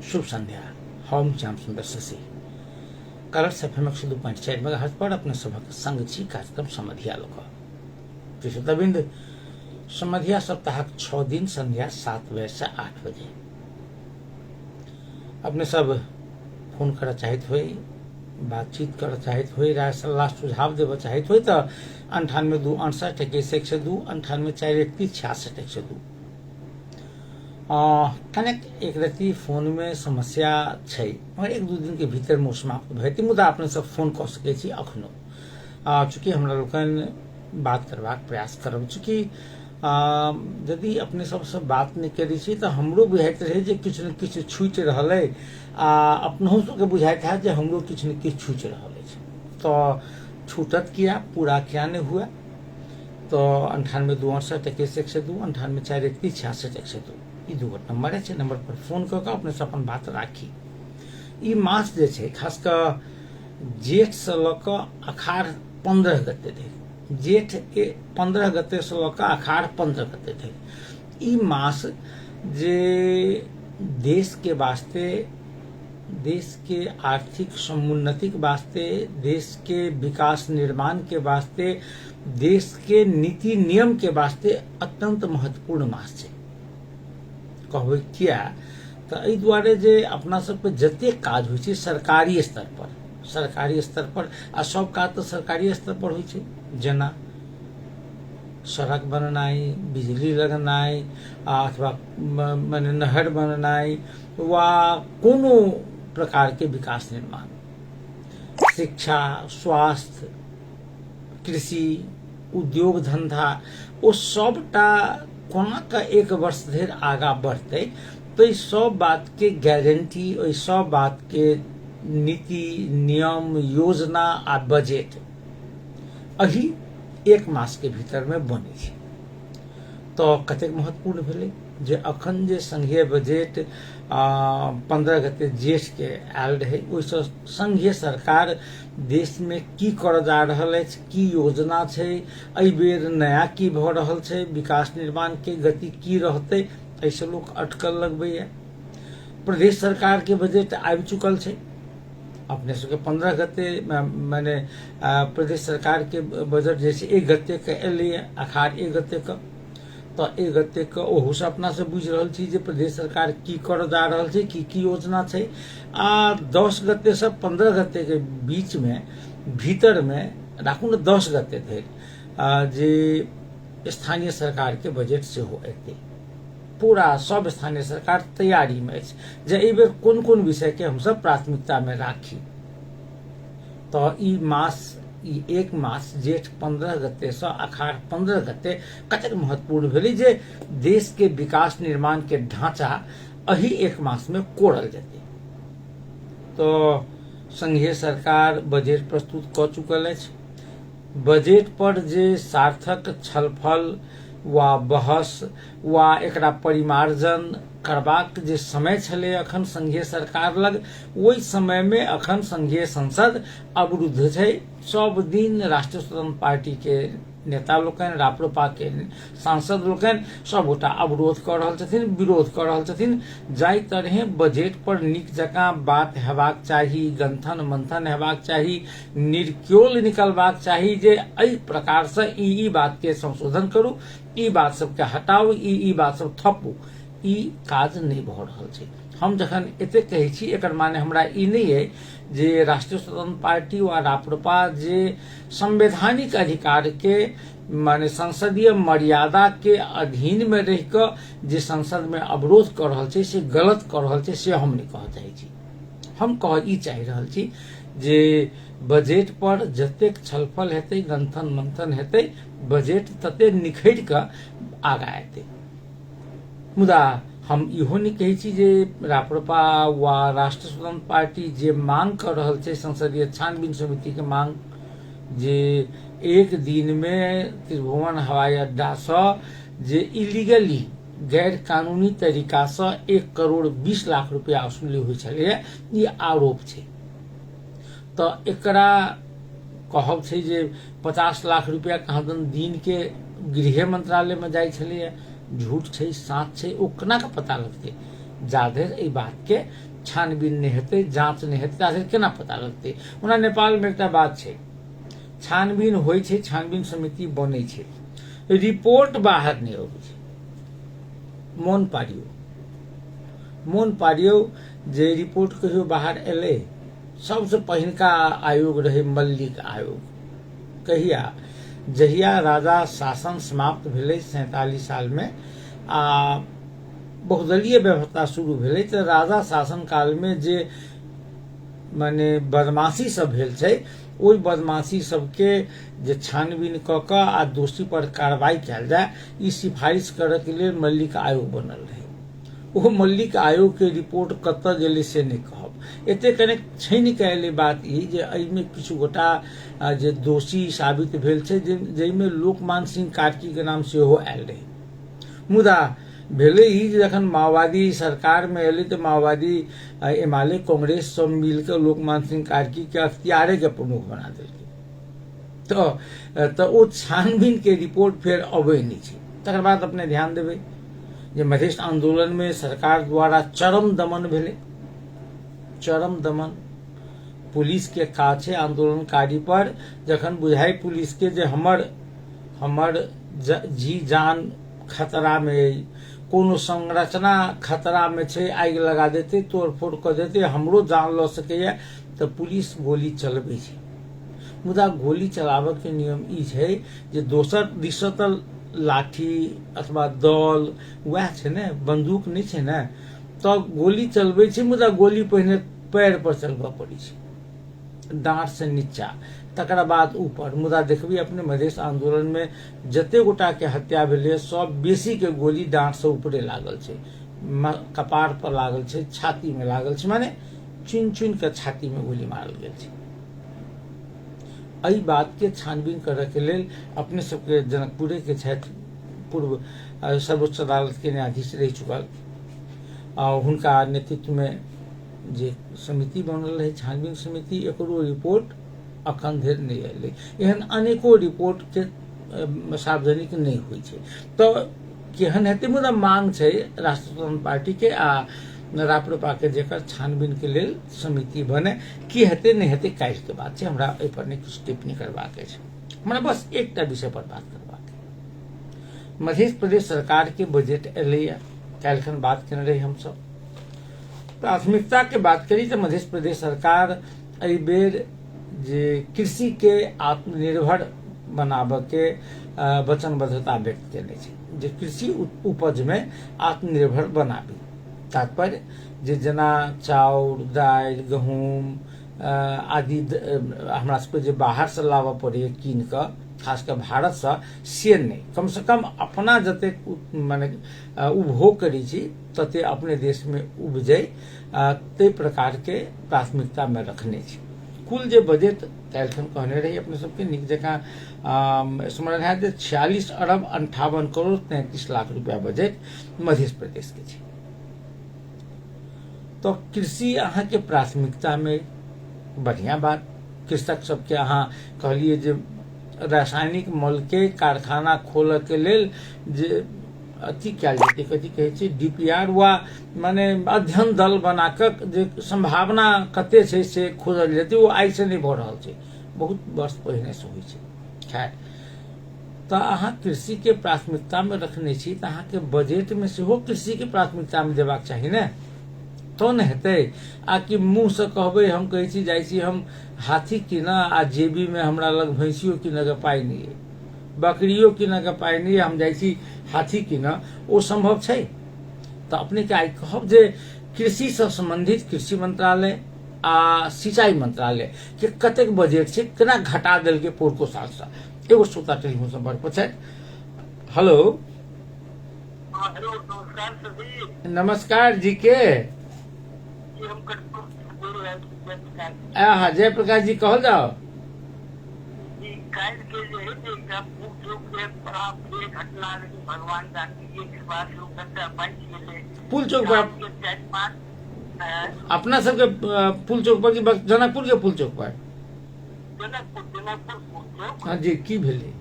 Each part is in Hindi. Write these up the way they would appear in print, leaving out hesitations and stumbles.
शुभ संध्या। हम श्याम सुंदर शशि कलर्स FM 102.4 मेगाहर्ट्ज पर अपने सभक संग छी कार्यक्रम समधिया लोक श्रोताबिंद। समधिया सप्ताहक 6 दिन संध्या 7 बजे से 8 बजे अपने सब फोन कर चाहत हो, बातचीत कर चाहत हो, राय सलाह सुझाव देव चाहत हो तो 98 2 68 21 102 98 4 31 66 102 कनेक्ट एक रती फोन में समस्या छै, मगर 1-2 दिन के भीतर में समाप्त भैती। मुदा अपने सब फोन कर सके छी अखनो, चूँकि हमरा लोकन बात करबाक प्रयास करब। चूँकि यदि अपने सबसे बात नहीं करी छी तो हमरो बुझाइत रहे जे किछु न किछु छूटि रहल है, अपनों सबके बुझाइत है जे हमरो किछु न किछु छूटि रहल है। तो छूटत किया, पूरा क्या नहीं हुआ। तो 98 2 68 21 102 98 4 31 66 102 ई 2 नंबर है। नंबर पर फोन करके अपने से अपन बात राखी। ई मास जे छै खास कर जेठ से लक अखाड़ 15 गते थे, जेठ के 15 गते से लक अखाड़ 15 गते थे। ई मास जे देश के वास्ते, देश के आर्थिक समुन्नति के वास्ते, देश के विकास निर्माण के वास्ते, देश के नीति नियम के वास्ते अत्यंत महत्वपूर्ण मास है। कहबै किया तो एहि दुआरे जे अपना सबके जते काज होइ छै सरकारी स्तर पर आ सब काज तो सरकारी स्तर पर होइ छै, जेना सड़क बननाइ, बिजली लगनाइ, अथवा माने नहर बननाइ वा कोनो प्रकार के विकास निर्माण, शिक्षा, स्वास्थ्य, कृषि, उद्योग धंधा, ओ सबटा कोना का 1 वर्ष धरि आगा बढ़ते तो ई सब बात के गारंटी, ओई सब बात के नीति नियम योजना आ बजट अही 1 मास के भीतर में बने छै। तो कतेक महत्वपूर्ण भेलै जे अखन जे संघीय बजट 15 गते जेठ के आयल रहे, ओहिसँ संघीय सरकार देश में की कर जा रहल अछि, की योजना छै, एहि बेर नया की भ रहल छै, विकास निर्माण के गति की रहते, ऐसे लोग अटकल लगबैया। प्रदेश सरकार के बजट आबि चुकल छै। अपने सबके 15 गते माने प्रदेश सरकार के बजट जैसे 1 गते के एलै, अखाड़ 1 गते के, तो 1 गते के ओहू से अपना से बुझ रहल छी जे प्रदेश सरकार की कर जा रहल छै, की योजना छै। 10 गते से 15 गते के बीच में भीतर में राखू न 10 गते धरि जे स्थानीय सरकार के बजट से हो एते। पूरा सब स्थानीय सरकार तैयारी में अछि जे एहि बेर कोन कोन विषय के हम सब प्राथमिकता में राखी। तो ई मास, ई 1 मास जेठ 15 गते से अखाड़ 15 गते कतेक महत्वपूर्ण भेलै जे देश के विकास निर्माण के ढांचा अही 1 मास में कोड़ल जेतै। तो संघीय सरकार बजट प्रस्तुत क चुकल अछि। बजट पर जे सार्थक छलफल वा बहस वा एकरा परिमार्जन करबाक जे समय छलै अखन संघीय सरकार लग, ओहि समय में अखन संघीय संसद अवरुद्ध छै। सब दिन राष्ट्रीय स्वतंत्र पार्टी के नेता लोकनि, राप्रपा के सांसद लोकनि सबगोटा अवरोध कर रहल छथिन, विरोध कर रहल छथिन। जाहि तरहे बजट पर नीक जकाँ बात हेबाक चाही, गंथन मंथन हेबाक चाही, निर्क्योल निकलबाक चाही जे एहि प्रकार से ई बात के संशोधन करू, ई बात सबके हटाऊ, ई बात सब थपू, ई काज नहीं भ रहल छै। हम जखन एते कहै छी एकर माने हमरा ई नहीं है जे राष्ट्रीय स्वतंत्र पार्टी वा राप्रपा जे संवैधानिक अधिकार के माने संसदीय मर्यादा के अधीन में रह के जे संसद में अवरोध कर रहल छै से गलत कर रहल छै, से हम नहीं कह चाहै छी। हम कह ई चाहि रहल छी जे बजट पर जतेक छलफल हेतै, गंथन मंथन हेतै, बजट तते निखरि के आगा एतै। मुदा हम इहो नहीं कहै छी जे राप्रपा वा राष्ट्रीय स्वतंत्र पार्टी जे मांग कर रहल छै संसदीय छानबीन समिति के मांग, जे 1 दिन में त्रिभुवन हवाई अड्डा से जे इलीगली गैर कानूनी तरीका से 1 करोड़ 20 लाख रुपया वसूली हुई छलै, ई आरोप छै। तो एकरा कहब छै जे 50 लाख रुपया कहाँ दिन के गृह मंत्रालय में जाइ छलै, झूठ छै, साँच छै, ओ केना के पता लगतै। जाधरि एहि बात के छानबीन नहीं हेतै, जांच नहीं हेतै, आखिर केना पता लगतै? ओना नेपाल में एकटा बात छै, छानबीन होइ छै, छानबीन समिति बनै छै, रिपोर्ट बाहर नहीं अबै छै। मोन पारियो जे रिपोर्ट कहियो बाहर एलै, सबसे पहिलका आयोग रहे मल्लिक आयोग। कहिया? जहिया राजा शासन समाप्त भेलै 47 साल में आ बहुदलीय व्यवस्था शुरू भेलै, तऽ राजा शासन काल में जे माने बदमाशी सब भेल छै, ओहि बदमाशी सबके जे छानबीन कऽ कऽ आ दोषी पर कार्रवाई कयल जाय, ई सिफारिश करय के लेल मल्लिक आयोग बनल रहे। ओ मल्लिक आयोग के रिपोर्ट कतऽ गेलै से नहि कहब। एते कनेक छानि कऽ एलै बात ई जे एहिमे किछु गोटा जे दोषी साबित भेल छै, जाहिमे लोकमान सिंह कार्की के नाम सेहो आयल रहे। मुदा भेलै ही जे जखन माओवादी सरकार में एलै तऽ माओवादी एमाले कांग्रेस सब मिलकर लोकमान सिंह कार्की के अख्तियारे के प्रमुख बना देलकै। तऽ ओ छानबीन के रिपोर्ट फेर अबै नहीं छै। तकर बाद अपने ध्यान देबै जे मधेश आंदोलन में सरकार द्वारा चरम दमन भेलै, चरम दमन पुलिस के काछे आंदोलनकारी पर जखन बुझाई पुलिस के जे हमर जी जान खतरा में, कोनो संरचना खतरा में छै, आगि लगा देते, तोड़फोड़ कर देते, हमरो जान लऽ सकैया, तऽ पुलिस गोली चलबै छै। मुदा गोली चलाबऽ के नियम ई छै जे दोसर दिससँ तऽ लाठी अथवा दल वएह छै ने, बंदूक नहीं छै ने, तऽ गोली चलबै छै, मुदा गोली पहिने पैर पर चलबऽ पड़ै छै, डांट से नीचा, तकरा बाद ऊपर। मुदा देखबी अपने मधेश आंदोलन में जते गोटा के हत्या भेलै, सब बेसी के गोली डांट से ऊपरे लागल छै, कपार पर लागल छै, छाती में लागल छै, माने चुनि चुनि के छाती में गोली मारल गेल छै। एहि बात के छानबीन करय के लेल अपने सबके जनकपुरे के छथि पूर्व सर्वोच्च अदालत के न्यायाधीश रह चुकल, हुनका नेतृत्व में जे समिति बनल रहे छानबीन समिति, एकरो रिपोर्ट अखन धरि नहीं एलै। एहन अनेको रिपोर्ट के सार्वजनिक नहीं होइ छै। तो केहन हेतै? मुदा मांग छै राष्ट्रीय पार्टी के आ राप्रपा के जेकर छानबीन के लेल समिति बने। की हेतै नहीं हेतै काल्हि के बात छै, हमरा एहि पर नहीं किछु टिप्पणी करबाक अछि। हमरा बस एकटा विषय पर बात करबाक है। मध्य प्रदेश सरकार के बजट एलैया, काल्हिखन बात केने रही हमसब। प्राथमिकता के बात करी तो मध्य प्रदेश सरकार एहि बेर जे कृषि के आत्मनिर्भर बनाबऽ के वचनबद्धता व्यक्त केने छै, जे कृषि उपज में आत्मनिर्भर बनाबी। तात्पर्य जे जेना चाउर, दालि, गहूम आदि हमरा सबके जे बाहर से लाबऽ पड़ैए कीन कऽ, खास कर भारत से नहीं, कम से कम अपना जते माने उपभोग करी छी तते अपने देश में उपजै, ते प्रकार के प्राथमिकता में रखने छी। कुल जे बजट काल्हिखन कहने रही अपने सबके नीक जकाँ स्मरण है जे 46 अरब 58 करोड़ 33 लाख रुपया बजट मध्य प्रदेश के छै। तो कृषि अहाँ के प्राथमिकता में बढ़िया बात। कृषक सबके अहाँ कहलिए जे रासायनिक मल के कारखाना खोलऽ के लेल जे अथी कयल जेतै, कथी कहै छै, डीपीआर वा माने अध्ययन दल बना कऽ जे संभावना कते छै से खोजल जेतै। ओ आइ से नहीं भऽ रहल छै, बहुत वर्ष पहिने से होइ छै। खैर, तऽ अहाँ कृषि के प्राथमिकता में रखने छी तऽ अहाँ के बजट में सेहो कृषि के प्राथमिकता में देबाक चाही ने, तो न हेतै। आ कि मुँह से कहबै, हम कहै छी जाइ छी हम हाथी कीनऽ आ जेबी में हमरा लग भैंसियो कीनऽ के पाइ नहीं है, बकरियो कीनऽ के पाइ नहीं है, हम जाइ छी हाथी कीनऽ, ओ संभव छै? तऽ अपने के आइ कहब जे कृषि से संबंधित कृषि मंत्रालय आ सिंचाई मंत्रालय के कतेक बजट छै, केना घटा देलकै पोरको साल से। एगो श्रोता टेलीफोन संपर्क पर छथि। हेलो, नमस्कार जी के जय प्रकाश जी कहल जाओ। पुल चौक पर अपना सबके पुल चौक पर कि जनकपुर के पुल चौक पर? हाँ जी, की भेलै?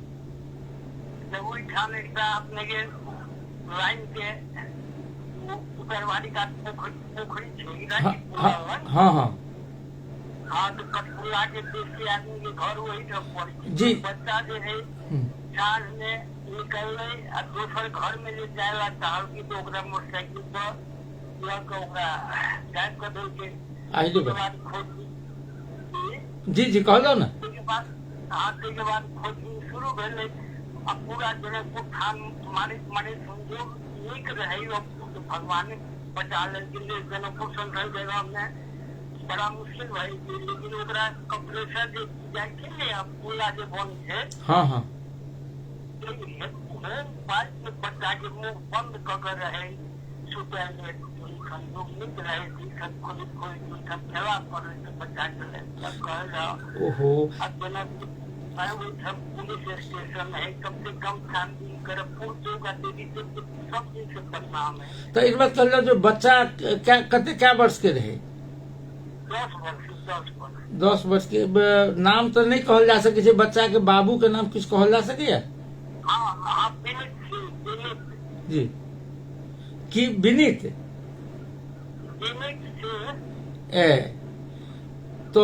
उतरवाड़ी का पोखरी छे हाँ राजीपुर हाँ हाँ हाँ तो कटपुला के देशी आदमी के घर वही सब पड़ी जी। बच्चा जो है साँझ में निकलने आ दोसर घर में ले जाएला चाहल की तो ओकरा मोटरसाइकिल पर लग ओकरा टाइप कर दे के आइले के बा बाद खोज जी जी कहलो ना के बाद हाँ के बाद खोज शुरू भेले अब पूरा जनकपुर थान माने समझो नीक रहे भगवान बचा ले जनकपुर संसद जगह में बड़ा मुश्किल भाई लेकिन ओकरा कंप्रेसर जे जाय छै ने अब पुला जे बन छै हाँ हाँ बाइक में बच्चा के मुंह बंद क के रहे सुतल में संयोग नीक रहे सब कोई सब खेला पर बच्चा के सब कहल ओहो अब जनकपुर सब पुलिस स्टेशन है कम से कम शांति कर पुल जो का देवी से सब चीज से बदनाम है तो इस बात कहलो जो बच्चा क्या वर्ष के रहे 10 वर्ष 10 वर्ष के नाम तो नहीं कहल जा सके बच्चा के बाबू के नाम किछु कहल जा सके हाँ हाँ विनीत जी की विनीत ए तो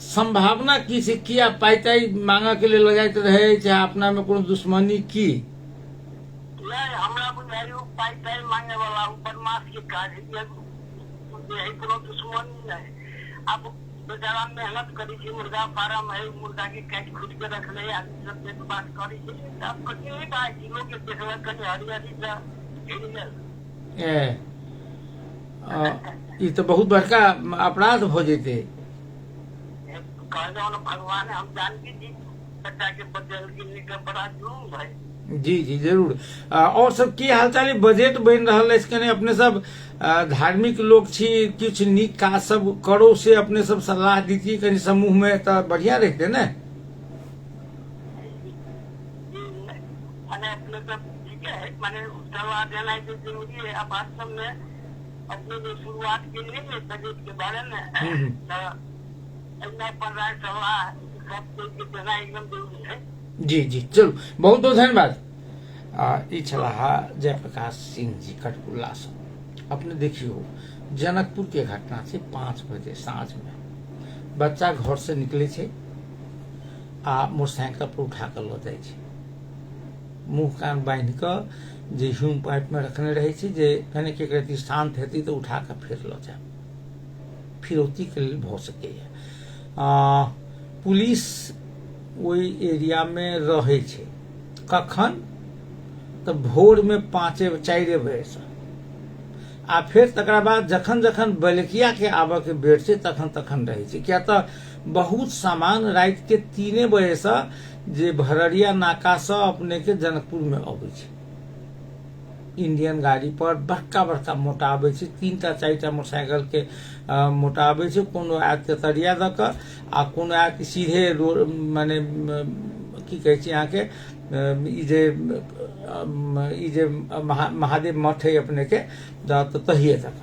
संभावना की से किया पाइताई मांगा के लिए लगाते रहे चाहे अपना में कोनो दुश्मनी की हमरा बुझाइयो पाइताई मांगे वाला बदमाश के काज है कोनो दुश्मनी नहीं अब बेचारा मेहनत करी छी मुर्गा फार्म है मुर्गा के काट खुद के रख ले आदमी सब से बात करी छी अब कथी नहीं बात किलो के देखला कनी हरियाली सा ए ई तो बहुत बड़का अपराध हो जेते कहलो भगवान हम जानकी जी बच्चा के बदल के निकल बड़ा जुलूम भाई जी जी जरूर और सब की हालचाल बजट बन रहा है इसके अपने सब धार्मिक लोग छी कुछ नीक काज सब करो से अपने सब सलाह दीजिए कहीं समूह में तो बढ़िया रहते ना माने अपने सब ठीक है माने सलाह देना जो जरूरी है अब वास्तव में अपने जो शुरुआत के लिए बजट के बारे में पर राय सलाह सब कोई देना एकदम जरूरी है जी जी चलो बहुत बहुत धन्यवाद ई छलाहा जयप्रकाश सिंह जी कटकुल्ला से अपने देखियो जनकपुर के घटना से 5 बजे साँझ में बच्चा घर से निकले छे आ मोटरसाइकिल पर उठा कर लो जाए छे मुंह कान बांध कर जे ह्यूम पाइप में रखने रहे छे जे कने के रति शांत हेती तो उठा कर फिर लो जाए फिरौती के लिए भ सके पुलिस ओई एरिया में रहे छे कखन तो भोर में 5-4 बजे से आ फिर तकरा बाद जखन जखन बलकिया के आबे के बेर छै तखन तखन रहे छै किया तो बहुत सामान रात के 3 बजे से जे भररिया नाका से अपने के जनकपुर में अबै छै इंडियन गाड़ी पर बड़का बड़का मोटा आबै छै 3-4 मोटरसाइकिल के मोटा आबै छै कोनो आयत के तरिया द के आ कोनो आयत सीधे रोड माने की कहे छै यहाँ के ई जे महादेव मठ है अपने के तो तहिए तक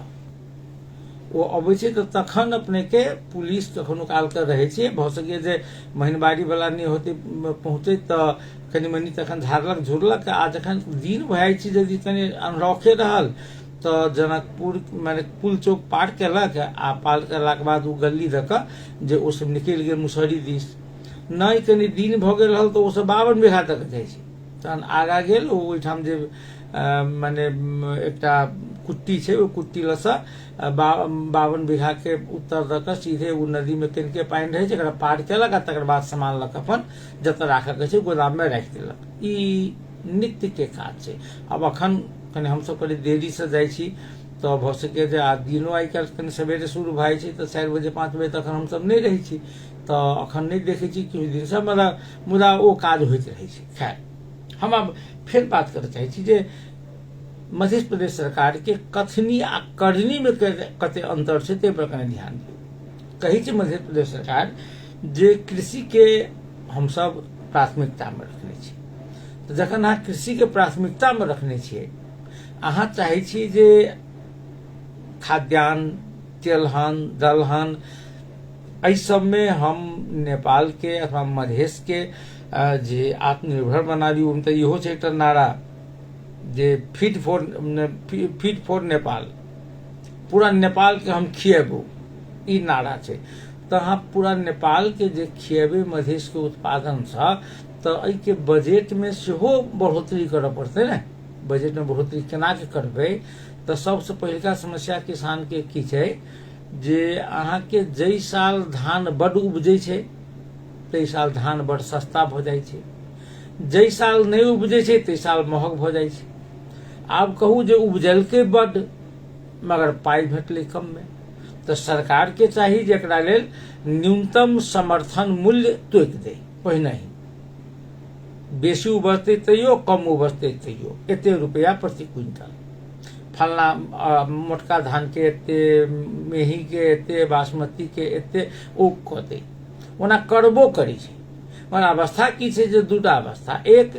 वो अबै छै तो तखन अपने के पुलिस कखनो काल के रहे छै भ सके जे महिनबाड़ी वाला नहीं होते पहुंचे तो कनी मनी तखन झाड़लक झुरलक आ जखन दिन भए छै यदि कनी अनरखे रहल तो जनकपुर माने पुल चौक पार केलक आ पार केलाक बाद उ गली दक जे ओ सब निकलि गेल मुसहरी दिस नहीं कनी दिन भ गेल रहल तो ओ सब 52 बीघा तक जाइ छै तहन आगा गेल ओहिठाम जे माने एकटा कुट्टी छै ओ कुट्टी लसा 52 बीघा के उत्तर दक सीधे उ नदी में तिनके पानी रहे छै पार केलक आ तकर बाद सामान लक अपन जत राखे के छै गोदाम में राखि देलक ई नित्य के काज छै अब अखन कने हम सब कनी देरी से जाइ छी तो भ सके जे दिनो आई काल्हि कनी सवेरे शुरू भए छै तो 4 बजे 5 बजे तक हम सब नहीं रही छी तो अखन नहीं देखे छी कि दिन से मुदा ओ काज होइत रहे छै खैर हम अब फिर बात करना चाहे छी जे मध्य प्रदेश सरकार के कथनी आ करनी में कते अंतर छै ते पर कने ध्यान दियौ कही छै मध्य प्रदेश सरकार जे कृषि के हम सब प्राथमिकता में रखने छी तो जखन अहाँ कृषि के प्राथमिकता में रखने छियै अहाँ चाहे छी जे खाद्यान्न तेलहन दलहन एहि सब में हम नेपाल के अथवा मधेश के जे आत्मनिर्भर बनाबी तो इहो छै एकटा नारा जे फीड फॉर नेपाल, पूरा नेपाल के हम खिएबू, ई नारा छै। तो अहाँ पूरा नेपाल के जे खिएबे मधेश के उत्पादन से, तो एहि के बजट में सेहो बढ़ोतरी करऽ पड़तै ने। बजट में बढ़ोतरी केना के करबै? तो सबसे पहिलका समस्या किसान के की छै, जे अहाँ के जई साल धान बड उपजै छै, तई साल धान बड़ सस्ता भ जाइ छै, जई साल नहीं उपजै छै तई साल महग भ जाइ छै। आब कहू जे उपजलकै बड मगर पाई भेटलै कम में, तो सरकार के चाही जे एकरा लेल न्यूनतम समर्थन मूल्य तोकि दे पहिने ही। बेसी उपजतै तैयो, कम उपजतै तैयो, एते रुपया प्रति क्विंटल। फलना मोटका धान के एते, मेही के एते, बासमती के एते ओ कऽ दे। ओना करबो करै छै, मगर अवस्था की छै जे दूटा अवस्था। एक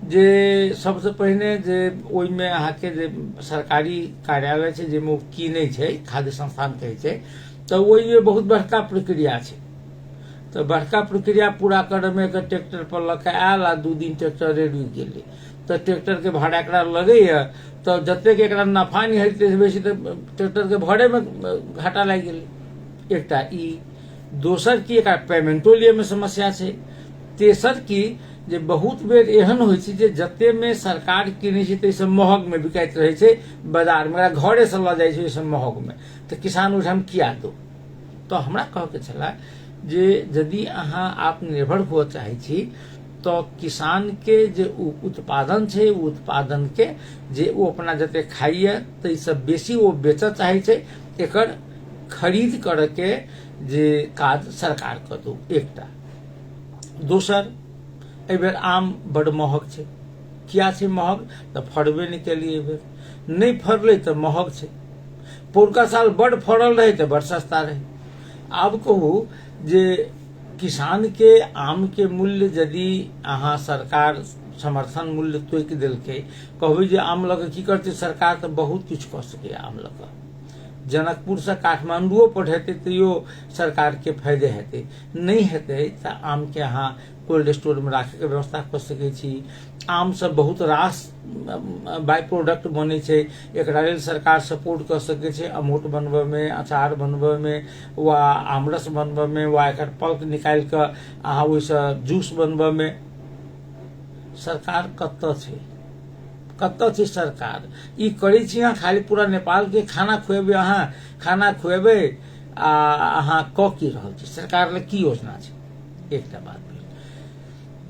जे सबसे पहिने जे ओहिमे अहाँके जे सरकारी कार्यालय छै जाहिमे ओ कीनै छै, खाद्य संस्थान कहै छै, तऽ ओहिमे बहुत बड़का प्रक्रिया छै। तो बड़का प्रक्रिया पूरा करे में ट्रैक्टर पर लऽ आयल आ 2 दिन ट्रैक्टर रुकि गेलै, तो ट्रैक्टर के भाड़ा एकरा लगैया, तो जतेक एकरा नफा नहीं है बेसी तो ट्रैक्टर के भाड़े में घाटा लागि गेलै। एकटा ई। दोसर की एकरा पेमेंटो लिए में समस्या छै। तेसर की जे बहुत बेर एहन होइ छै जे जते में सरकार किनै छै तैसे महग में बिकाइत रहै छै बाजार में, घरे से लऽ जाइ छै ओइसे महग में, तो किसान ओहिठाम किया दो। तो हमरा कह के छला जे यदि अहाँ आत्मनिर्भर हुअ चाहै छी, तो किसान के जे उत्पादन छै, उत्पादन के जे ओ अपना जते खाइए तैसे बेसी ओ बेचऽ चाहै छै, एकर खरीद करऽ के जे काज सरकार कऽ दो। एकटा। दोसर, एहि बेर आम बड़ महग छै। किया छै महग? तो फड़बे नहीं केलिए, एहि बेर नहीं फड़लै तो महग छै। पुरका साल बड़ फड़ल रहे तो बड़ सस्ता रहे। आब कहू जे किसान के आम के मूल्य यदि अहाँ सरकार समर्थन मूल्य तोकि देलकै, कहबै जे आम लऽ के की करतै सरकार, तो बहुत किछु कऽ सकैया आम लऽ के। जनकपुर से काठमांडुओ पठेतै तैयो सरकार के फायदे हेतै। नहीं हेतै तो आम के अहाँ कोल्ड स्टोर में राखे के व्यवस्था कऽ सकै छी। आम से बहुत रास बाई प्रोडक्ट बनै छै, एकरा लेल सरकार सपोर्ट कऽ सकै छै। अमूट बनबऽ में, अचार बनबऽ में, वा आमरस बनबऽ में, वा एकर पल्प निकालि कऽ अहाँ ओहिसँ जूस बनबऽ में। सरकार कतऽ छै? कतऽ छै सरकार? ई करै छी अहाँ खाली पूरा नेपाल के खाना खुएबै, अहाँ खाना खुएबै आ अहाँ कऽ की रहल छी? सरकार लेल की योजना छै? एकटा बात भेल।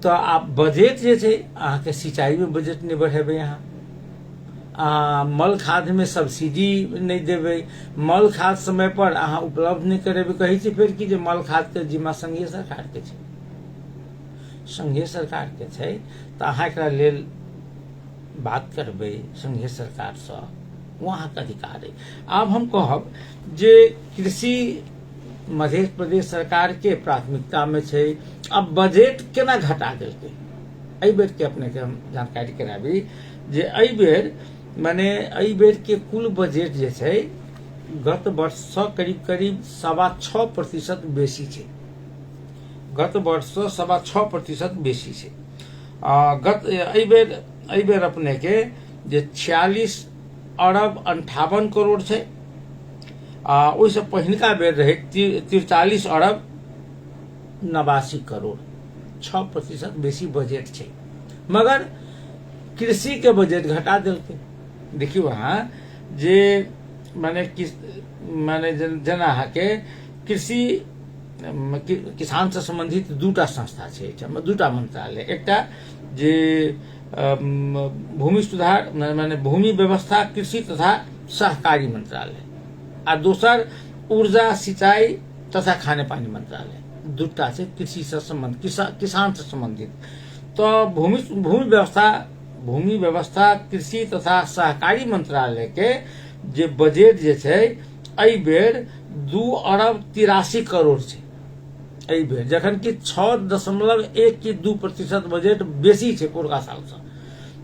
तो आप बजट जे छै अहाँके सिंचाई में बजट नहीं बढ़ेबै, अहाँ मल खाद में सब्सिडी नहीं देबै, मल खाद समय पर अहाँ उपलब्ध नहीं करेबै। कहै छै फिर कि जे मल खाद के जिम्मा संघीय सरकार के छै, संघीय सरकार के छै, तो अहाँ एकरा लेल बात करबै संघीय सरकार से, वहाँ के अधिकार है। आब हम कहब जे कृषि मध्य प्रदेश सरकार के प्राथमिकता में छै। अब बजट केना घटा देलकै एहि बेर के अपने के हम जानकारी कराबी जे एहि बेर माने एहि बेर के कुल बजट जे छै गत वर्ष से करीब करीब 6.25% बेसी छै। गत वर्ष से 6.25% बेसी छै। एहि बेर अपने के जे 46 अरब 58 करोड़ छै, ओहिसँ पहिलका बेर रहे 43 अरब 89 करोड़। 6% बेसी बजट छै, मगर कृषि के बजट घटा देलकै। देखियो अहाँ जे माने जेना अहाँके कृषि किसान से संबंधित दूटा संस्था छै, दूटा मंत्रालय। एकटा जे भूमि सुधार माने भूमि व्यवस्था कृषि तथा सहकारी मंत्रालय, आ दोसर ऊर्जा सिंचाई तथा खाने पानी मंत्रालय। दूटा छै कृषि से संबंधित, किसान से संबंधित। तो भूमि व्यवस्था कृषि तथा सहकारी मंत्रालय के जे बजट जे छै एहि बेर 2 अरब 83 करोड़ छै एहि बेर, जखन कि 6.12% बजट बेसी छै पुरका साल से।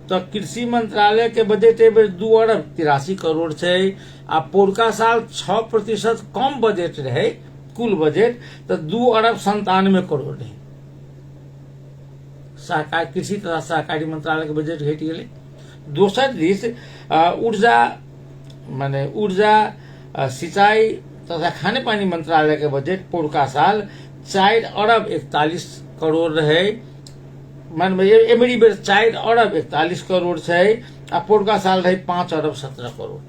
तो कृषि मंत्रालय के बजट एहि बेर 2 अरब 83 करोड़ छै, आ पुरका साल 6% कम बजट रहे कुल बजट, तो 2 अरब 97 करोड़ रहे। सहकारी कृषि तथा सहकारी मंत्रालय के बजट घटि गेलै। दोसर दिस ऊर्जा माने ऊर्जा सिंचाई तथा खाने पानी मंत्रालय के बजट पोरका साल 4 अरब 41 करोड़ रहे। मान एमरी बेर 4 अरब 41 करोड़ है आ पोरका साल रहे 5 अरब 17 करोड़।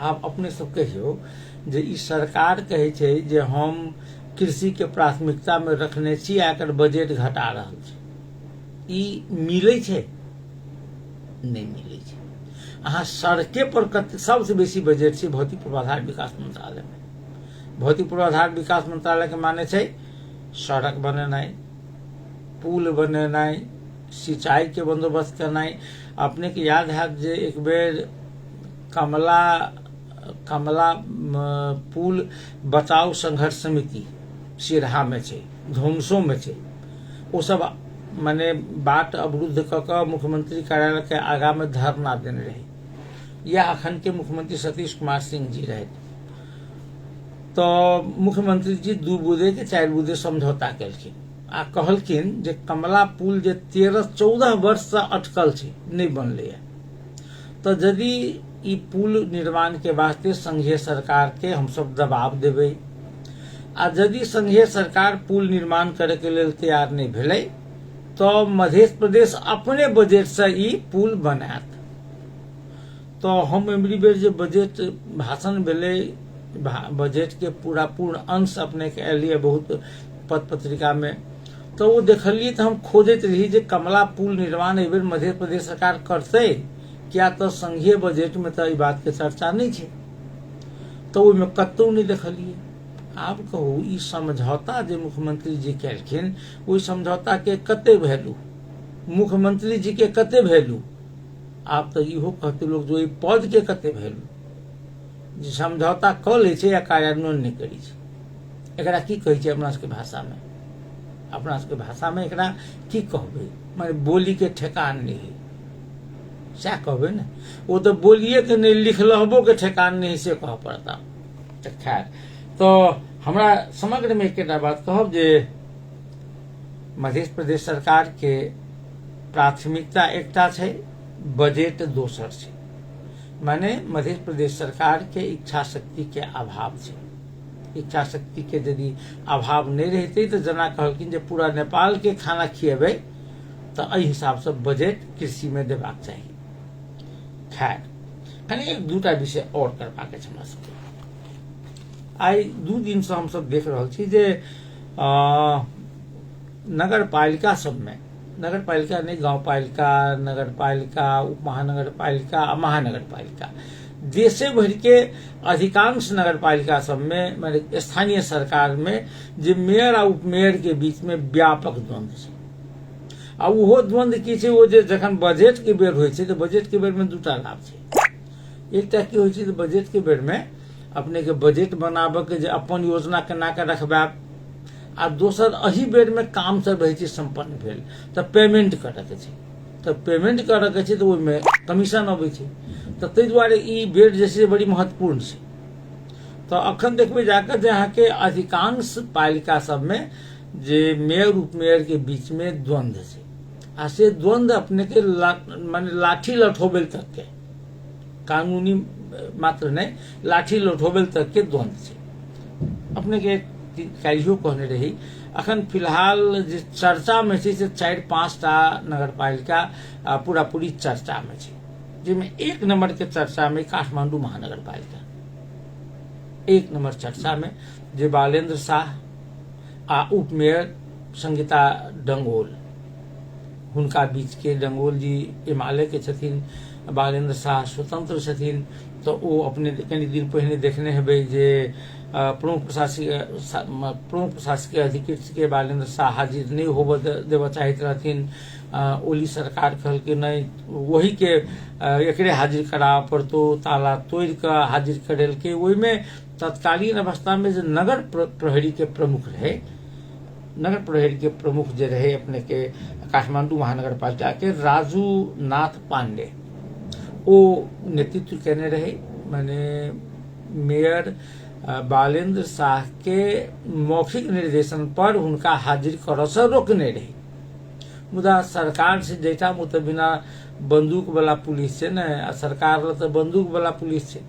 आप अपने सब कहियो जे ई सरकार कहे छै जे हम कृषि के प्राथमिकता में रखने छी एकर बजट घटा रहल छै, ई मिले छै? नहीं मिले छै। अहाँ सड़के पर सबसे बेसी बजट छै भौतिक पूर्वाधार विकास मंत्रालय में। भौतिक पूर्वाधार विकास मंत्रालय के माने छै सड़क बनेनाई, पुल बनेनाई, सिंचाई के बंदोबस्त करनाई। अपने के याद है जे एक बेर कमला पुल बचाओ संघर्ष समिति सिरहा में छै, धोमसो में छै, वो सब माने बाट अवरुद्ध क मुख्यमंत्री कार्यालय के आगा में धरना देने रहे। या अखन के मुख्यमंत्री सतीश कुमार सिंह जी रहे, तो मुख्यमंत्री जी 2 बूदे के 4 बूदे समझौता केलखिन आ कहलखिन जे कमला पुल जे 13-14 वर्ष से अटकल छै, नहीं बनले है, तो यदि ई पुल निर्माण के वास्ते संघीय सरकार के हम सब दबाव देबै आ यदि संघीय सरकार पुल निर्माण करे के लेल तैयार नहीं भेलै तो मध्य प्रदेश अपने बजट से ई पुल बनात। तो हम एमरी बेर जे बजट भाषण भेलै, बजट के पूर्ण अंश अपने के एलिए बहुत पत्र पत्रिका में, तो वो देखलिए तो हम खोजत रही जे कमला पुल निर्माण एहि बेर मध्य प्रदेश सरकार करते, क्या तो संघीय बजट में तो ई बात के चर्चा नहीं है, तो ओहिमे कतौ नहीं देखलिए। आब कहू ई समझौता जे मुख्यमंत्री जी केलखिन, ओहि समझौता के कते वैल्यू, मुख्यमंत्री जी के कते वैल्यू, आप तो इहो कहते लोग जो ई पद के कते वैल्यू, जे समझौता क ले छै या कार्यान्वयन नहीं करी छै, एकरा की कहै छै अपना सबके भाषा में? अपना सबके भाषा में एकरा की कहबै? माने बोली के ठेकान नहीं है, सैह कहबै ने। वो तो बोलिए के नहीं, लिखलहबो के ठेकान नहीं से कह पड़ता। खैर, तो हमरा समग्र में एक बात कहब जे मध्य प्रदेश सरकार के प्राथमिकता एकटा छै, बजट दोसर छै। माने मध्य प्रदेश सरकार के इच्छा शक्ति के अभाव छै। इच्छा शक्ति के यदि अभाव नहीं रहते तो जना कहलखिन जे पूरा नेपाल के खाना खिएबै तो एहि हिसाब से बजट कृषि में देबाक चाहिए। खैर, कनी 1-2टा विषय और करबाक छै हमरा सबके। आई 2 दिन से हम सब देख रहल छी जे नगर पालिका सब में, नगर पालिका नहीं, गांव पालिका, नगर पालिका, उप महानगर पालिका आ महानगर पालिका, देशे भर के अधिकांश नगर पालिका सब में, माने स्थानीय सरकार में, जे मेयर आ उपमेयर के बीच में व्यापक द्वंद्व छै। आ ओहो द्वंद्व की छै, वो जे जखन बजट के बेर होइ छै तो बजट के बेर में 2टा लाभ छै। एकटा की होइ छै, बजट के बेर में अपने के बजट बनाबे के जे अपन योजना केना के रखबाक, आ दोसर अही बेर में काम सब रहै छै संपन्न भेल तो पेमेंट करे के छै, तो पेमेंट करे के छै तो ओहिमे कमीशन अबै छै, तो ताहि दुआरे ई बेर जे छै बड़ी महत्वपूर्ण छै। तो अखन देखबै जाकर जे अहाँ के अधिकांश पालिका सब में जे मेयर उपमेयर के बीच में द्वंद्व छै, आ से द्वंद्व अपने के माने लाठी लठोबेल तक के, कानूनी मात्र नहीं, लाठी लठोबेल तक के द्वंद्व छै। अपने के काल्हियो कहने रही, अखन फिलहाल जे चर्चा में छै से 4-5टा नगर पालिका पूरा पूरी चर्चा में छै, जिसमें 1 नंबर के चर्चा में काठमांडू महानगर पालिका 1 नंबर चर्चा में, जे बालेंद्र शाह आ उपमेयर संगीता डंगोल, हुनका बीच के, डंगोल जी हिमालय के छथिन, बालेंद्र शाह स्वतंत्र छथिन। तो वो अपने कनी दिन पहले देखने हेबै जे प्रमुख प्रशासकीय अधिकृत के बालेंद्र शाह हाजिर नहीं होबे देबऽ चाहैत रहथिन। ओली सरकार कहलकै नहीं, वही के एकरे हाजिर कराबऽ पड़तौ, ताला तोड़ के हाजिर करेलकै। ओहिमे तत्कालीन अवस्था में जो नगर प्रहरी के प्रमुख रहे, नगर प्रहरी के प्रमुख जे रहे अपने के काठमांडू महानगर पालिका के राजू नाथ पांडे, वो नेतृत्व करने रहे। माने मेयर बालेंद्र शाह के मौखिक निर्देशन पर उनका हाजिर करऽ से रोकने रहे। मुदा सरकार से जैठा मुझे बिना बंदूक वाला पुलिस है न, सरकार तो बंदूक वाला पुलिस है।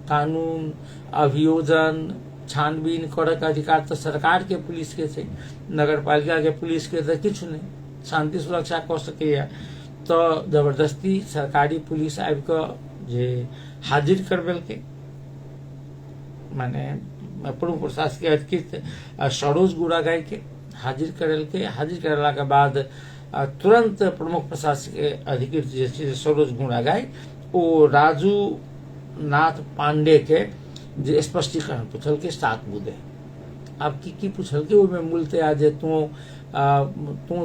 कानून अभियोजन छानबीन करे के अधिकार तो सरकार के पुलिस के छै, नगर पालिका के पुलिस के तो किछु नहीं, शांति सुरक्षा कर सके। तो जबरदस्ती सरकारी पुलिस आबि के जे हाजिर करबेलकै, माने प्रमुख प्रशासनिक अधिकृत सरोज गुड़ागाई के हाजिर करेलकै। हाजिर करेला के बाद तुरंत प्रमुख प्रशासनिक अधिकृत जे छै सरोज गुड़ागाई ओ राजू नाथ पांडे के जे स्पष्टीकरण पूछलकै 7 मुद्दे। अब की पूछलकै ओहिमे मूलतः जे तू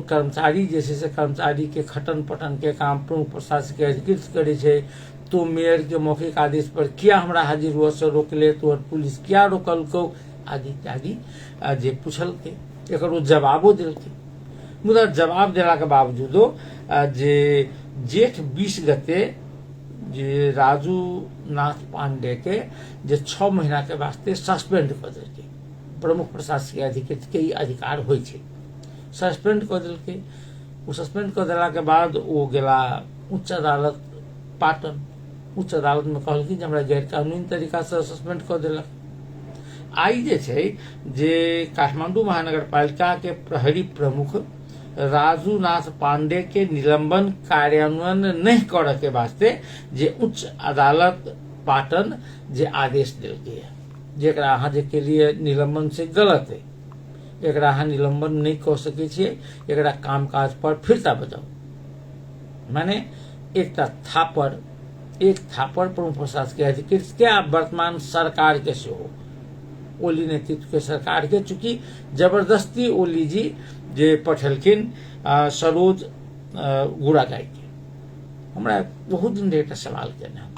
कर्मचारी जे छै से कर्मचारी के खटन पटन के काम प्रमुख प्रशासनिक अधिकृत करे छै, तो मेयर के मौखिक आदेश पर किया हमरा हाजिर हुआ से रोकले, तोहर पुलिस किया रोकलको, आदि इत्यादि जे पूछलकै। एकरो जवाबो देलकै। मुदा जवाब देला के बावजूदो जे जेठ 20 गते जे राजू नाथ पांडे के जे 6 महीना के वास्ते सस्पेंड कर देलकै। प्रमुख प्रशासनिक अधिकृत के ई अधिकार होय छै, सस्पेंड कर देलकै। ओ सस्पेंड कर देला के बाद ओ गेला उच्च अदालत पाटन। उच्च अदालत में कहलखिन जे हमरा गैर कानूनी तरीका से सस्पेंड कर देलक। आई जे छै जे काठमांडू महानगर पालिका के प्रहरी प्रमुख राजू नाथ पांडे के निलंबन कार्यान्वयन नहीं करे के वास्ते जे उच्च अदालत पाटन जे आदेश देलकै है, जेकरा अहाँ जे के लिए निलंबन से गलत है, एकरा अहाँ निलंबन नहीं कर सके छियै, एकरा कामकाज पर फिरता बजाओ। माने एक थापर प्रमुख प्रशासनिक अधिकृत के आ वर्तमान सरकार के सेहो, ओली नेतृत्व के सरकार के, चूंकि जबरदस्ती ओली जी जे पठेलखिन सरोज गुड़ागाई के। हमरा बहुत दिन एकटा सवाल केना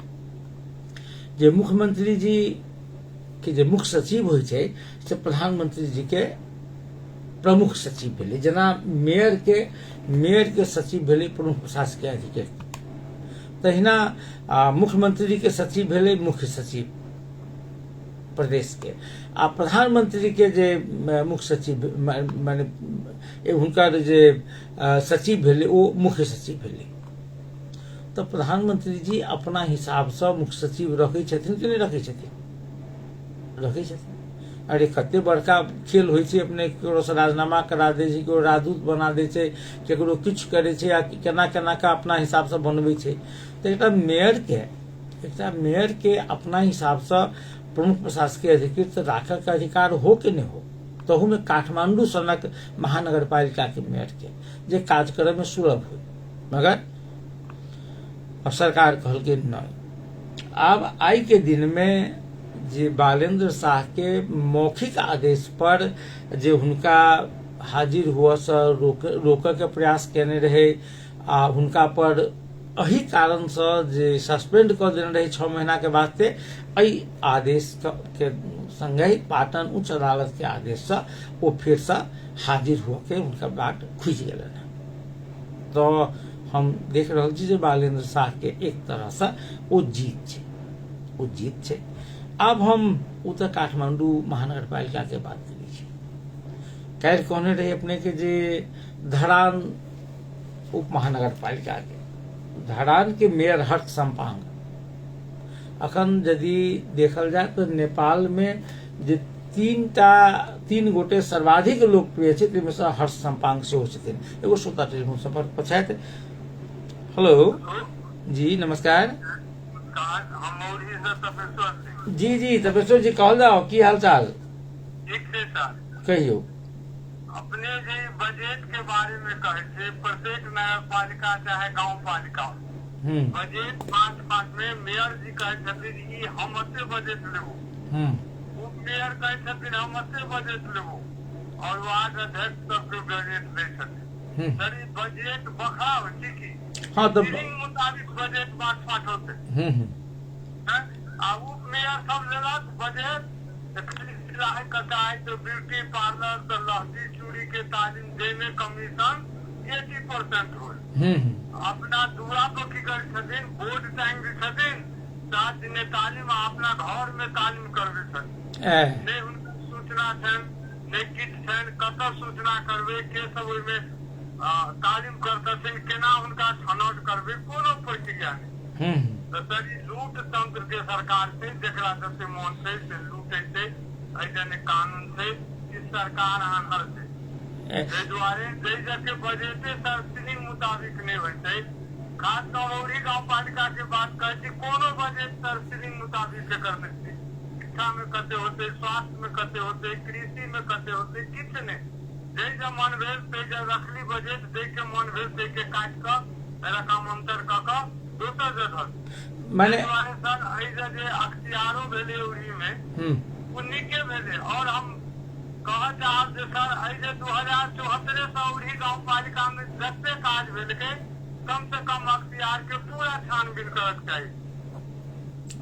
जे मुख्यमंत्री जी के जे मुख्य सचिव होय छै से प्रधानमंत्री जी के प्रमुख सचिव भेलै, जेना मेयर के सचिव भेलै प्रमुख प्रशासनिक अधिकृत, तहिना मुख्यमंत्री के सचिव भेलै मुख्य सचिव प्रदेश के, आ प्रधानमंत्री के जे मुख्य सचिव माने हुनकर जे सचिव भेलै ओ मुख्य सचिव भेलै। तो प्रधानमंत्री जी अपना हिसाब से मुख्य सचिव रखै छथिन कि नहीं रखै छथिन? रखै छथिन। अरे कते बड़का खेल होय छै, अपने केकरो से राजीनामा करा दै छै, केकरो राजदूत बना दै छै, केकरो किछु करे छै, आ केना केना का अपना हिसाब से बनबै छै। तो एकटा मेयर के अपना हिसाब से प्रमुख प्रशासनिक अधिकृत राखऽ के अधिकार हो कि नहीं हो, तहू में काठमांडू सनक महानगर पालिका के मेयर के जे काज करे में सुलभ हो, मगर अब सरकार कहलकै नहीं। अब आई के दिन में जे बालेंद्र शाह के मौखिक आदेश पर जे हुनका हाजिर हुआ से रोकऽ के प्रयास केने रहे, आ हुनका पर एही कारण से जे सस्पेंड कर देने रहे 6 महीना के वास्ते, एहि आदेश के संगे पाटन उच्च अदालत के आदेश से वो फिर से हाजिर होके उनका बाट खुज गए। तो हम देख रहे छी जे बालेंद्र शाह के एक तरह से वो जीत छै। अब हम उत्तर काठमांडू महानगर पालिका के बात करी छी। काल्हि कहने रहे अपने के जे धरान उप महानगर पालिका के धरान के मेयर हर्ष सम्पांग, अखन यदि देखल जाए तो नेपाल में जे 3 गोटे सर्वाधिक लोकप्रिय छै, ताहिमे से हर्ष सम्पांग सेहो छथिन। एगो श्रोता टेलीफोन संपर्क पर छथि। हेलो जी, नमस्कार। जी तपेश्वर जी, कहल जाओ की हाल चाल? ठीक छै सर। कहियो। अपने जी बजट के बारे में कहे थे, प्रत्येक नगर पालिका चाहे गाँव पालिका बजट पाँच में मेयर जी कहे छथिन ई हम एते बजट लेबो, उप मेयर कहे छथिन हम एते बजट लेबो, और वार्ड अध्यक्ष सबके बजट दै छथिन। सर ई बजट बखरा हो छै की? हाँ, तो मुताबिक बजट बाँट होते। उप मेयर सब लेलक बजट, सिलाई कटाई तो ब्यूटी पार्लर तो लहठी चूड़ी के तालीम देने कमीशन 80% हो। अपना दूरा पर की कर छथिन, बोर्ड टांग दी छथिन, 7 दिन तालीम अपना घर में तालीम करबे छथिन। नहीं उनका सूचना छन, नहीं किछ छन, कतऽ सूचना करबे, के सब ओइमे तालीम कर सकथिन केना हुनका छनौट करबै कोनो प्रक्रिया नहि। तऽ सर ई लूट तंत्र के सरकार छै, जेकरा जते मोन छै से लूटे छै, ऐसे कानून छै, ई सरकार आन्हर छै। ताहि दुआरे जै जगह बजेटे सब्सिडी मुताबिक नहि होइ छै, खास कऽ औरी गाँव पालिका के बात कहै छी, कोनो बजट सब्सिडी मुताबिक एकर नहि छै। शिक्षा में कते होते, स्वास्थ्य में कते होते, कृषि में कते होते, किछु नहि। जब मन भेल तै जब रखली बजट, दे के मन भेल तै के काट कऽ रकम अंतर कऽ दोसर जगह माने सर जे अख्तियारो भेले उड़ी में उन्हीं के भेले। और हम कह चाहब जे सर जे 2074 से उड़ी गाँव पालिका में जते काज भेल के कम से कम अख्तियार के पूरा छानबीन करक चाहिए।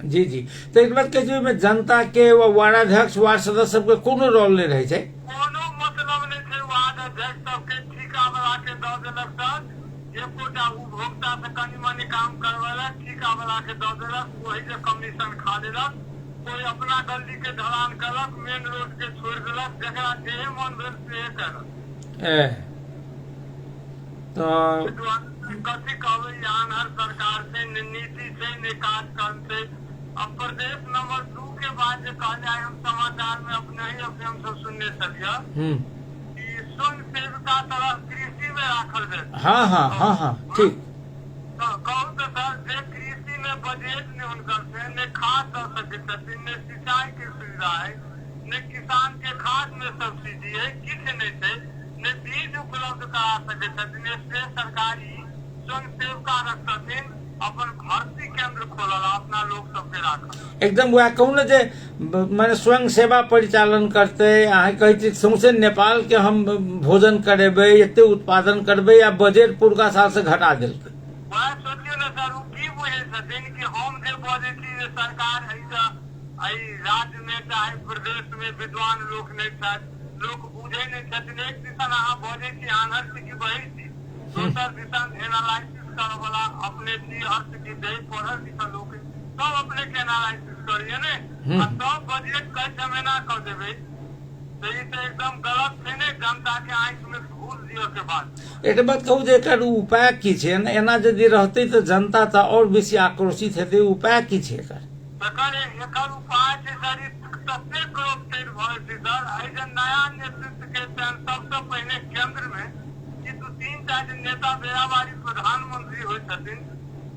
जी जी, तो एक बात कहिए में जनता के वार्डाध्यक्ष वार्ड सदस्य सबके कोनो रोल नहीं रहे छै, कोनो मतलब नहीं छै। वार्ड अध्यक्ष सबके ठिका वाला के दऽ देलक सर, एकोटा उपभोक्ता से कनी मनी काम करवेलक, ठिका वाला के दऽ देलक, वही से कमीशन खा लेलक। कोई अपना गली के ढलान करलक, मेन रोड के छोड़ देलक, जकरा जेहे मन भेल से करलक। तो कथी कहबै, आन्हर सरकार छै, ने नीति छै, ने कार्यक्रम छै। अब प्रदेश नंबर 2 के बाद जो कहा जाए, हम समाचार में अपने ही अपने हम सब सुनने चलिए कि स्वयं सेविका तरह कृषि में राखल जाए। हाँ हाँ हाँ हाँ ठीक। कहूँ तो सर जे कृषि में बजट ने उनकर से ने खाद दे सके छथिन, ने सिंचाई के सुविधा है, ने किसान के खाद में सब्सिडी है, किछु नहीं है, ने बीज उपलब्ध करा सके छथिन। इसलिए सरकारी स्वयं सेविका रख छथिन, अपन भर्ती केंद्र खोलल, अपना लोग सबके राखल। एकदम वह कहूँ ने जे मैंने स्वयं सेवा परिचालन करते, अहाँ कहै छी सौंसे नेपाल के हम भोजन करेबै, एते उत्पादन करबै, या बजट पुरका साल से घटा देलकै। वह सोचियो ने सर, की बुझे छथिन कि हम जे बजे छी जे सरकार राज्य में चाहे प्रदेश में विद्वान लोक नहीं छथि, लोक बुझे नहीं छथिन। एक दिशन अहाँ बजे छी आन्हर छी कि बही छी, दोसर दिशन एनालाइसिस करऽ वाला अपने छी, अर्थ की दे पढ़ल लिखल लोग सब अपने के एनालाइसिस करिए ने, आ सब बजट कई जमेना कर देवे, तो ई तो एकदम गलत है ने। जनता के आंख में घूस दियो के बाद एक बात कहूँ जे एकर उपाय की छै, एना यदि रहते तो जनता तो और बेसी आक्रोशित हेतै, उपाय की छै एकर? एकर उपाय छै सर, तते करप्टेड भऽ छै सर, एहि जे नया नेतृत्व के सबसे पहिने केंद्र में कि 2-3 टा नेता बेराबारी प्रधानमंत्री होय छथिन,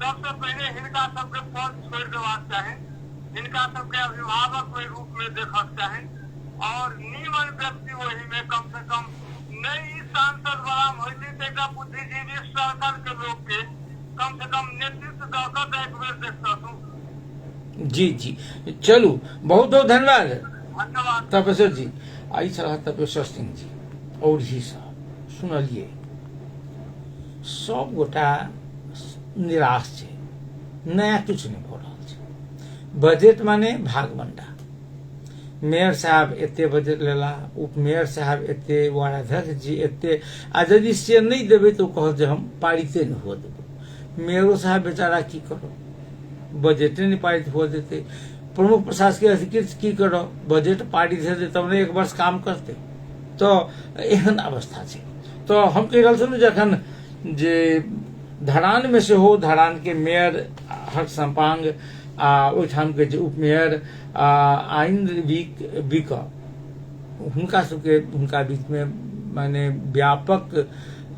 सबसे पहले हिनका सबके पद छोड़ देबाक चाही, हिनका सबके अभिभावक के रूप में देखक चाही, और निमन व्यक्ति वही में कम से कम नई सांसद वाला होती तो बुद्धिजीवी सर्कल के लोग के कम से कम नेतृत्व दऽ एक बेर देख सकूं। जी जी, चलू बहुत बहुत धन्यवाद धन्यवाद तपेश्वर जी। आई छलाह तपेश्वर सिंह जी और ही साहब, सुनलिए सब गोटा निराश छै, नया कुछ नहीं भऽ रहल छै। बजट माने भागवंडा, मेयर साहब एते बजट लेला, उप मेयर साहब एते, वार्डाध्यक्ष जी एते, आ यदि से नहीं देबै तो कह जे हम पारिते नहीं हुआ देबै। मेयरो साहब बेचारा की करो, बजटे नहीं पारित हुआ देते। प्रमुख प्रशासकीय अधिकृत की करो, बजट पारित हेतै तब ने 1 वर्ष काम करते, तो एहन अवस्था छै। तो हम कहि रहल छलहुँ जखन जे धरान में से हो, धरान के मेयर हर्ष सम्पांग आ ओहिठाम के जे उप मेयर आइंद्र विक, हुनका सबके हुनका बीच में माने व्यापक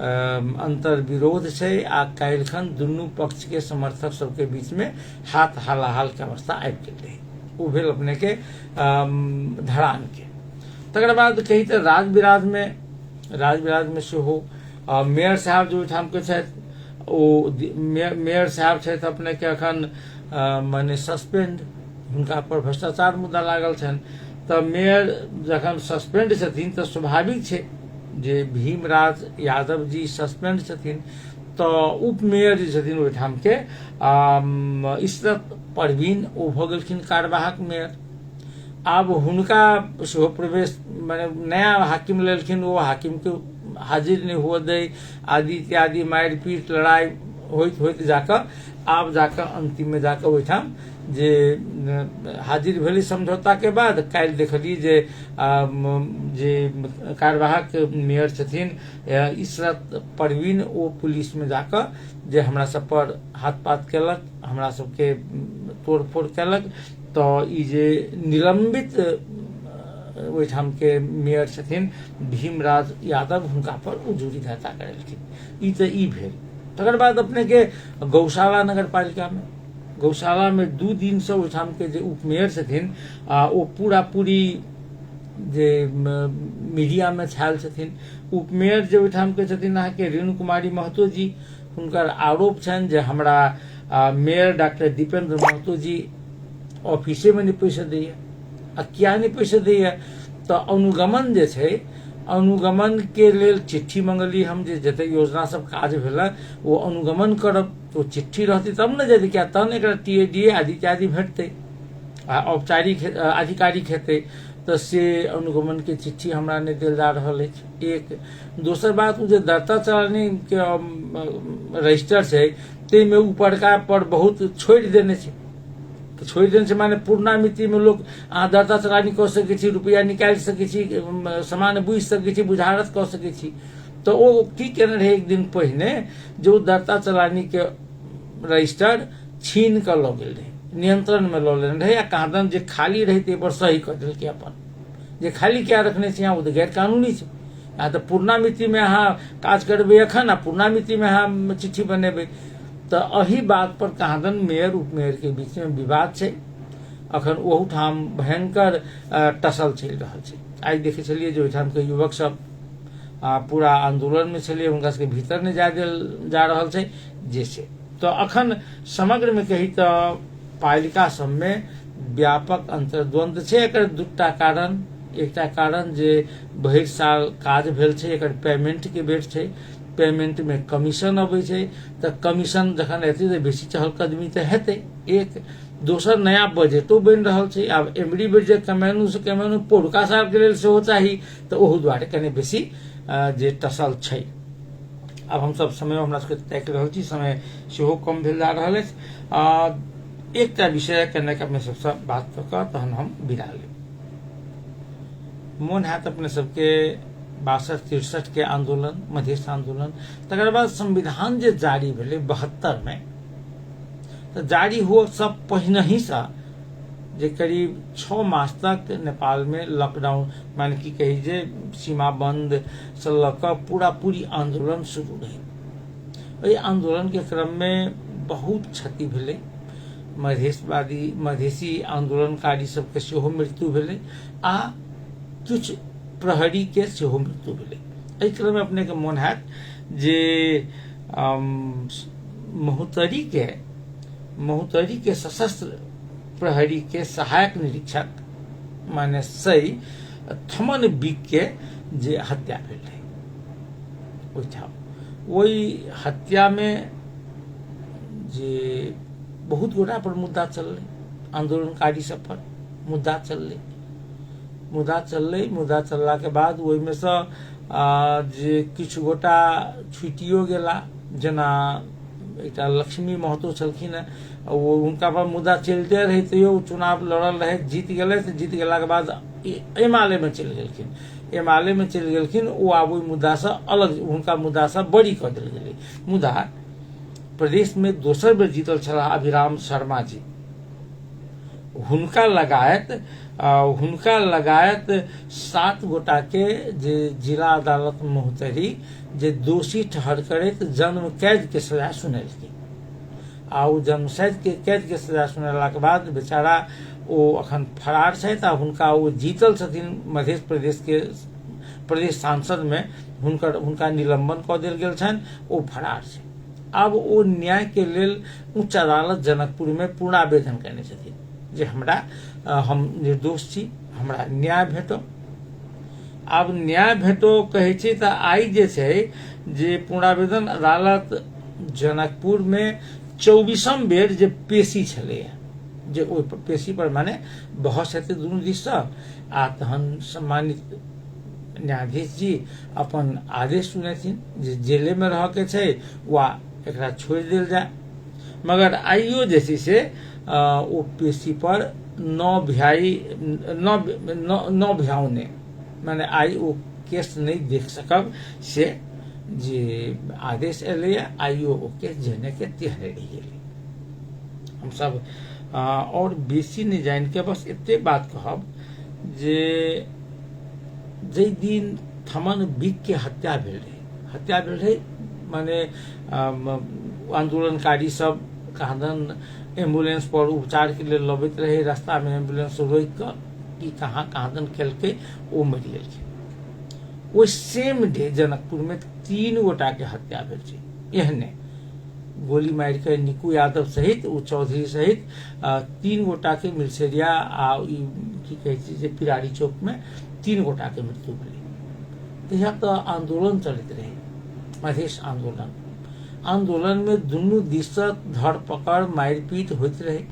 अंतर विरोध छै, आ काल्हिखन दुनू पक्ष के समर्थक सबके बीच में हाथ हालाहाल के अवस्था आबि गेल। ओ भेल अपने के धरान के। तकर बाद कही तो राज बिराज में सेहो मेयर साहब जो ओहिठाम के छथि, ओ मेयर साहब छथि अपने के अखन माने सस्पेंड, हुनका पर भ्रष्टाचार मुद्दा लागल छनि। तऽ मेयर जखन सस्पेंड छथिन तऽ स्वाभाविक छै जे भीमराज यादव जी सस्पेंड छथिन, तऽ उप मेयर जे छथिन ओहिठाम के इशरत परवीन ओ भऽ गेलखिन कार्यवाहक मेयर। आब हुनका सेहो प्रवेश माने नया हाकिम लेलखिन, ओ हाकिम के हाजिर नहीं हुआ दे, आदि इत्यादि मारपीट लड़ाई होइत जाकर आब जाकर अंतिम में जाकर ओहिठाम जे हाजिर भेली समझौता के बाद काल्हि देखली जे जे कार्यवाहक मेयर छथिन इशरत परवीन ओ पुलिस में जाकर जे हमरा सब पर हाथ पात केलक, हमरा सबके तोड़ फोड़ केलक। तो ई जे निलंबित ओहिठाम के मेयर छथिन भीमराज यादव हुनका पर उजूरी धरता करेलखिन। ई तो ई भेल। तकर बाद अपने के गौशाला नगर पालिका में गौशाला में 2 दिन से ओहिठाम के जे उपमेयर छथिन ओ पूरा पूरी जे मीडिया में छायल छथिन। उपमेयर जे ओहिठाम के छथिन अहाँ के रेणु कुमारी महतो जी, हुनकर आरोप छनि जे हमरा मेयर डॉक्टर दीपेंद्र महतो जी ऑफिसे में नहीं पैसा दैया। आ किया नहीं पैसा दैया? तो अनुगमन जे छै, अनुगमन के लेल चिट्ठी मंगली हम जे जते योजना सब काज भेला वो अनुगमन करब। तो चिट्ठी रहती तब न जदि क्या तहन एकरा टीएडीए आदि इत्यादि भेटतै, औपचारिक आधिकारिक हेतै। तो से अनुगमन के चिट्ठी हमरा नहीं देल जा रहल अछि। एक दोसर बात जे दर्ता चलानी के रजिस्टर छै ताहिमे ऊपरका पर बहुत छोड़ि देने छै। छोड़ि देने छै माने पूर्णा मिति में लोग अहाँ दर्ता चलानी कऽ सकै छी, रुपया निकालि सकै छी, सामान बुझि सकै छी, बुझारत कऽ सकै छी। तो ओ की केने रहे एक दिन पहिने जो दर्ता चलानी के रजिस्टर छीन कर लऽ गेल रहे, नियंत्रण में लऽ लेने रहे। आ कहादन जे खाली रहे ते पर सही कर देलकै अपन। जे खाली क्या रखने छै ओ तो गैर कानूनी छै। अहाँ तो पूर्णा मिति में अहाँ काज करबै अखन, आ पूर्णा मिति में अहाँ चिट्ठी बनेबै। तो अही बात पर कहादन मेयर उपमेयर के बीच में विवाद छै। अखन ओहूठाम भयंकर टसल चलि रहल छै। आइ देखे छलियै जे ओहिठाम के युवक सब पूरा आंदोलन में छलियै, हुनका सबके भीतर नहीं जाय देल जा रहल छै जैसे। तो अखन समग्र में कही तो पालिका सब में व्यापक अंतर्द्वंद छै। एकर दूटा कारण, एकटा कारण जे बहिर साल काज भेल छै एकर पेमेंट के बेट छै, पेमेंट में कमीशन अबै छै। तो कमीशन जखन एतै तो बेसी चहलकदमी तो हेतै। एक दोसर नया बजटो बनि रहल छै। आब एमरी बेर जे कमेनू से कमेनू पौरका साल के लेल सेहो चाही, तो ओहू दुआरे कने बेसी जे टसल छै। अब हम सब समय हमरा सबके ताकि रहल छी, समय सेहो कम भेल जा रहल अछि। एकटा विषय कने अपने सबसे बात कऽ कऽ तहन हम विदा लेब। मोन हैत अपने सबके 62-63 के आंदोलन, मधेश आंदोलन, तकर बाद संविधान जे जारी भेलै 72 में, तो जारी हुआ सब पहिने ही सा जे करीब 6 मास तक नेपाल में लॉकडाउन मान की कही जे सीमा बंद से लऽ पूरा पूरी आंदोलन शुरू रही। एहि आंदोलन के क्रम में बहुत क्षति भेलै। मधेसी आंदोलनकारी सबके सेहो मृत्यु भेलै आ किछु प्रहरी के सेहो मृत्यु भेलै। एहि क्रम में अपने के मोन हैत जे महोत्तरी के सशस्त्र प्रहरी के सहायक निरीक्षक माने सही थमन बिक के जे हत्या भेल रहे ओहिठाम। ओहि हत्या में जे बहुत गोटा पर मुद्दा चललै, आंदोलनकारी सब पर मुद्दा चलला के बाद ओहि में से जे किछु गोटा छुटियो गेला, जेना एकटा लक्ष्मी महतो छलखिन है, वो हुनका पर मुद्दा चलते रहे, तैयो चुनाव लड़ल रहे, जीत गेले। तो जीत गेला के बाद एमाले में चलि गेलखिन। ओ आब ओहि मुद्दा से अलग, हुनका मुद्दा से बड़ी कऽ देल गेलै। मुदा प्रदेश में दोसर बेर जीतल छलाह अभिराम शर्मा जी, हुनका लगायत 7 गोटा के जे जिला अदालत महोत्तरी जे दोषी ठहर करैत जन्म कैद के सजा सुनेलखिन। आ ओ जन्म कैद के सजा सुनेला के बाद बेचारा ओ अखन फरार छथि। आ हुनका ओ जीतल छथिन मध्य प्रदेश के प्रदेश सांसद में, हुनका निलंबन कऽ देल गेल छनि, ओ फरार छै। आब ओ न्याय के लेल उच्च अदालत जनकपुर में पुनरावेदन करने छथिन जे हम निर्दोष छी, हमरा न्याय भेटो। आब न्याय भेटो कहै छै तऽ आइ जे छै जे पुनरावेदन अदालत जनकपुर में 24म बेर जे पेशी छलैया, जे ओहि पेशी पर माने बहस हेतै दुनू दिस सँ, आ तहन सम्मानित न्यायाधीश जी अपन आदेश सुनेथिन जे जेले में रह के छै वा एकरा छोड़ि देल जाय। मगर आइयो जे छै से ओ पेशी पर 9 भ्याउ ने माने आई ओ केस नहीं देख सकब से जे आदेश एले आई ओ केस जेने के तिहरे रही हम सब और बेसी नहीं जान के बस इतने बात कहब जे दिन थमन बिक के हत्या भेल रहे माने आंदोलनकारी सब कहादन एम्बुलेंस पर उपचार के लिए लबैत रहे, रास्ता में एम्बुलेंस रोक कर कि कहाँ कहादन खेलके वो मरि गेल। वो सेम डे जनकपुर में 3 गोटा के हत्या भेल छै। एहने गोली मार के निकू यादव सहित ओ चौधरी सहित 3 गोटा के मिलसेरिया आ की कहे छै जे पिरारी चौक में 3 गोटा के मृत्यु भेल। यहाँ तो आंदोलन चलते रहे, मधेश आंदोलन में दुनू दिस धरपकड़ मारपीट होते रहे,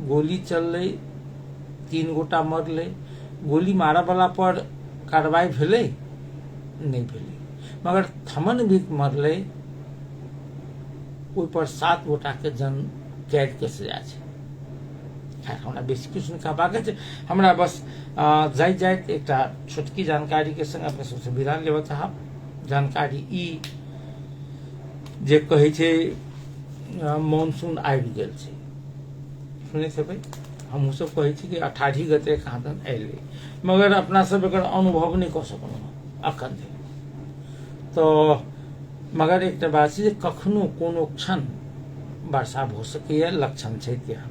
गोली चल रही, 3 गोटा मरले, गोली मारा वाला पर कार्रवाई भेले नहीं भेले, मगर थमन भी मरले ओहि पर 7 गोटा के जन कैद के सजा छै। हमरा बेसी कुछ नहीं कहबाक छै, हमरा बस जाइत एक छोटकी जानकारी के संग अपने सबसे विदा लेबऽ चाहब। जानकारी ई जे कहे छै मानसून आबि गेल छै, सुनैत हेबै हमहूँ सब कहे छी कि 28 गते कहादन अयलै, मगर अपना सब एकर अनुभव नहीं कऽ सकलहुँ अखन तो। मगर एक बात छै जे कखनो कोनो क्षण वर्षा भऽ सकैए, लक्षण छै तेहन।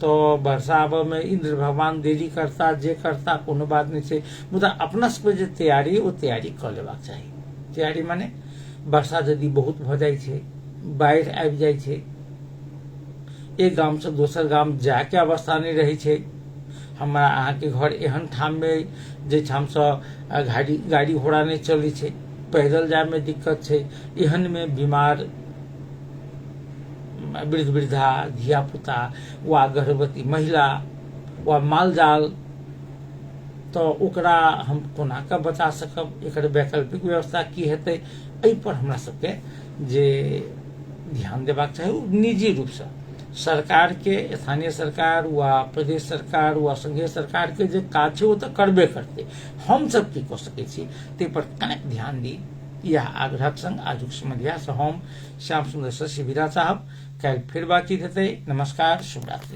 तो वर्षा आबऽ में इंद्र भगवान देरी करता जे करता कोनो बात नहीं छै, मुदा अपना सबके जे तैयारी ओ तैयारी कऽ लेबाक चाही। तैयारी माने वर्षा यदि बहुत भऽ जाइ छै, बाढ़ि आबि जाइ छै, एक गाम से दोसर गाम जाय के अवस्था नहीं रहे छै। हमरा अहाँ के घर एहन ठाम में जे ठाम से गाड़ी घोड़ा नहीं चलै छै, पैदल जाय में दिक्कत छै, एहन में बीमार वृद्ध वृद्धा धिया पुता वा गर्भवती महिला वा माल जाल तो ओकरा हम कोना के बचा सकब, एकर वैकल्पिक व्यवस्था की हेतै, एहि पर हमरा सबके जे ध्यान देबाक चाही। निजी रूप से सरकार के, स्थानीय सरकार वा प्रदेश सरकार वा संघीय सरकार के जे काज छै ओ तऽ करबे करतै, हम सब की कऽ सकै छी ताहि पर कनेक ध्यान दी। यह आग्रहक संग आजुक समझिया से हम श्याम सुंदर से विदा चाहब। कल फिर बातचीत हेतै। नमस्कार, शुभ रात्रि।